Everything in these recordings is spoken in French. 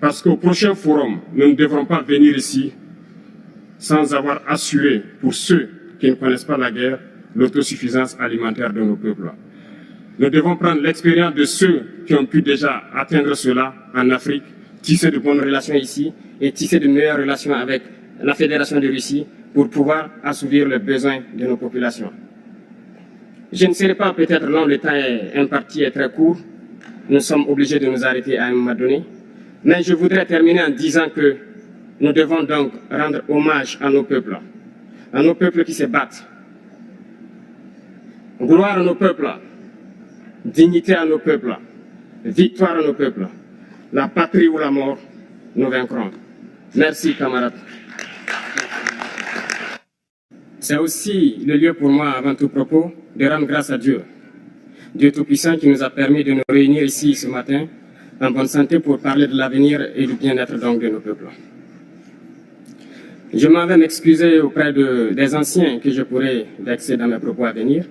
Parce qu'au prochain forum, nous ne devrons pas venir ici sans avoir assuré, pour ceux qui ne connaissent pas la guerre, l'autosuffisance alimentaire de nos peuples. Nous devons prendre l'expérience de ceux qui ont pu déjà atteindre cela en Afrique, tisser de bonnes relations ici et tisser de meilleures relations avec la Fédération de Russie pour pouvoir assouvir les besoins de nos populations. Je ne serai pas peut-être long, le temps est imparti et très court. Nous sommes obligés de nous arrêter à un moment donné. Mais je voudrais terminer en disant que nous devons donc rendre hommage à nos peuples qui se battent. Gloire à nos peuples, dignité à nos peuples, victoire à nos peuples. La patrie ou la mort, nous vaincrons. Merci, camarades. C'est aussi le lieu pour moi, avant tout propos, de rendre grâce à Dieu. Dieu Tout-Puissant qui nous a permis de nous réunir ici ce matin en bonne santé pour parler de l'avenir et du bien-être donc de nos peuples. Je m'en vais m'excuser auprès des anciens que je pourrais vexer dans mes propos à venir.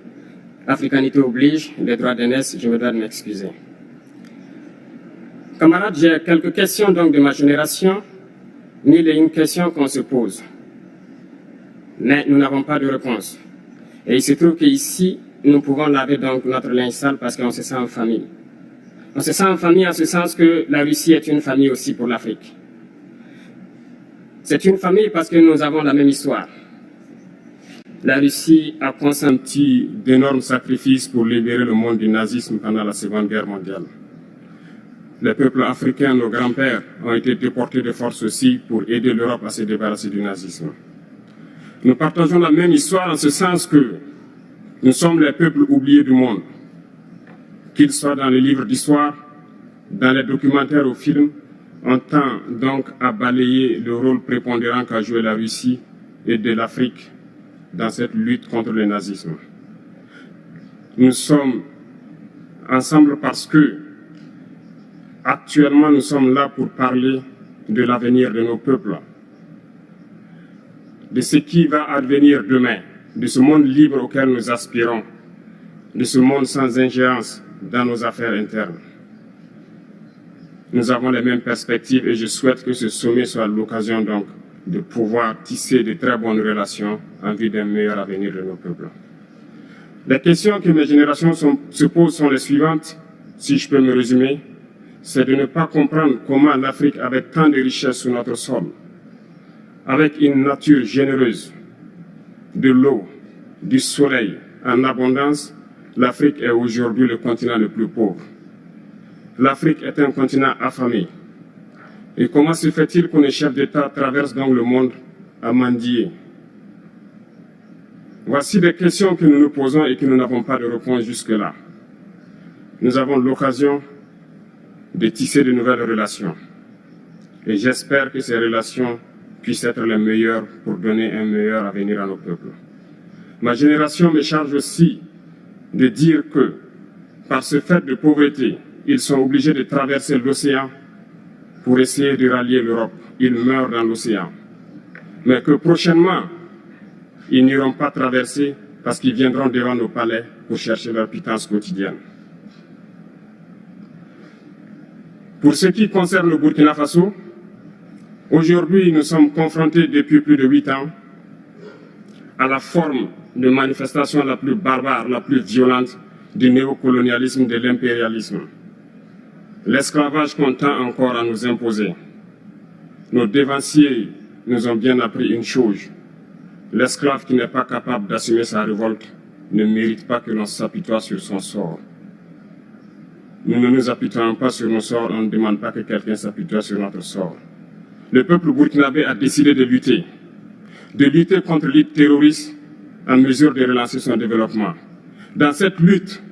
Africanité oblige, les droits d'aînesse, je me dois de m'excuser. Camarades, j'ai quelques questions donc de ma génération, mille et une questions qu'on se pose. Mais nous n'avons pas de réponse. Et il se trouve qu'ici, nous pouvons laver donc notre linge sale parce qu'on se sent en famille. On se sent en famille en ce sens que la Russie est une famille aussi pour l'Afrique. C'est une famille parce que nous avons la même histoire. La Russie a consenti d'énormes sacrifices pour libérer le monde du nazisme pendant la Seconde Guerre mondiale. Les peuples africains, nos grands-pères, ont été déportés de force aussi pour aider l'Europe à se débarrasser du nazisme. Nous partageons la même histoire en ce sens que nous sommes les peuples oubliés du monde. Qu'ils soient dans les livres d'histoire, dans les documentaires ou films, on tend donc à balayer le rôle prépondérant qu'a joué la Russie et de l'Afrique dans cette lutte contre le nazisme. Nous sommes ensemble parce que actuellement nous sommes là pour parler de l'avenir de nos peuples, de ce qui va advenir demain, de ce monde libre auquel nous aspirons, de ce monde sans ingérence dans nos affaires internes. Nous avons les mêmes perspectives et je souhaite que ce sommet soit l'occasion donc de pouvoir tisser de très bonnes relations en vue d'un meilleur avenir de nos peuples. Les questions que mes générations se posent sont les suivantes, si je peux me résumer, c'est de ne pas comprendre comment l'Afrique, avec tant de richesses sur notre sol, avec une nature généreuse, de l'eau, du soleil en abondance, l'Afrique est aujourd'hui le continent le plus pauvre. L'Afrique est un continent affamé. Et comment se fait-il que les chefs d'État traversent donc le monde à mendier? Voici des questions que nous nous posons et que nous n'avons pas de réponse jusque-là. Nous avons l'occasion de tisser de nouvelles relations. Et j'espère que ces relations puissent être les meilleures pour donner un meilleur avenir à nos peuples. Ma génération me charge aussi de dire que, par ce fait de pauvreté, ils sont obligés de traverser l'océan pour essayer de rallier l'Europe. Ils meurent dans l'océan. Mais que prochainement, ils n'iront pas traverser parce qu'ils viendront devant nos palais pour chercher leur pitance quotidienne. Pour ce qui concerne le Burkina Faso, aujourd'hui, nous sommes confrontés depuis plus de 8 ans à la forme de manifestation la plus barbare, la plus violente du néocolonialisme, de l'impérialisme. L'esclavage qu'on tend encore à nous imposer. Nos dévanciers nous ont bien appris une chose. L'esclave qui n'est pas capable d'assumer sa révolte ne mérite pas que l'on s'apitoie sur son sort. Nous ne nous apitoyons pas sur nos sorts, on ne demande pas que quelqu'un s'apitoie sur notre sort. Le peuple burkinabé a décidé de lutter contre l'île terroriste en mesure de relancer son développement. Dans cette lutte,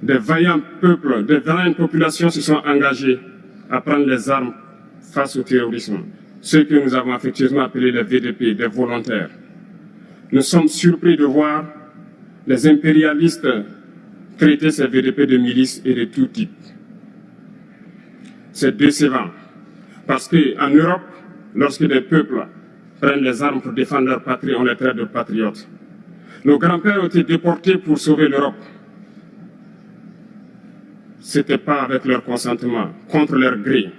des vaillants peuples, des vaillantes populations se sont engagées à prendre les armes face au terrorisme, ceux que nous avons affectueusement appelés les VDP, des volontaires. Nous sommes surpris de voir les impérialistes traiter ces VDP de milices et de tout type. C'est décevant, parce qu'en Europe, lorsque des peuples prennent les armes pour défendre leur patrie, on les traite de patriotes. Nos grands-pères ont été déportés pour sauver l'Europe. Ce n'était pas avec leur consentement, contre leur gré.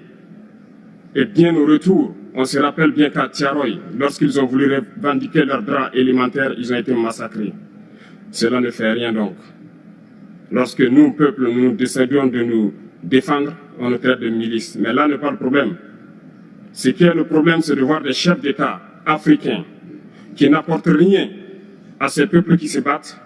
Et bien au retour, on se rappelle bien qu'à Tiaroy, lorsqu'ils ont voulu revendiquer leurs droits élémentaires, ils ont été massacrés. Cela ne fait rien donc. Lorsque nous, peuple, nous décidons de nous défendre, on nous traite de milices. Mais là n'est pas le problème. Ce qui est le problème, c'est de voir des chefs d'État africains qui n'apportent rien à ces peuples qui se battent,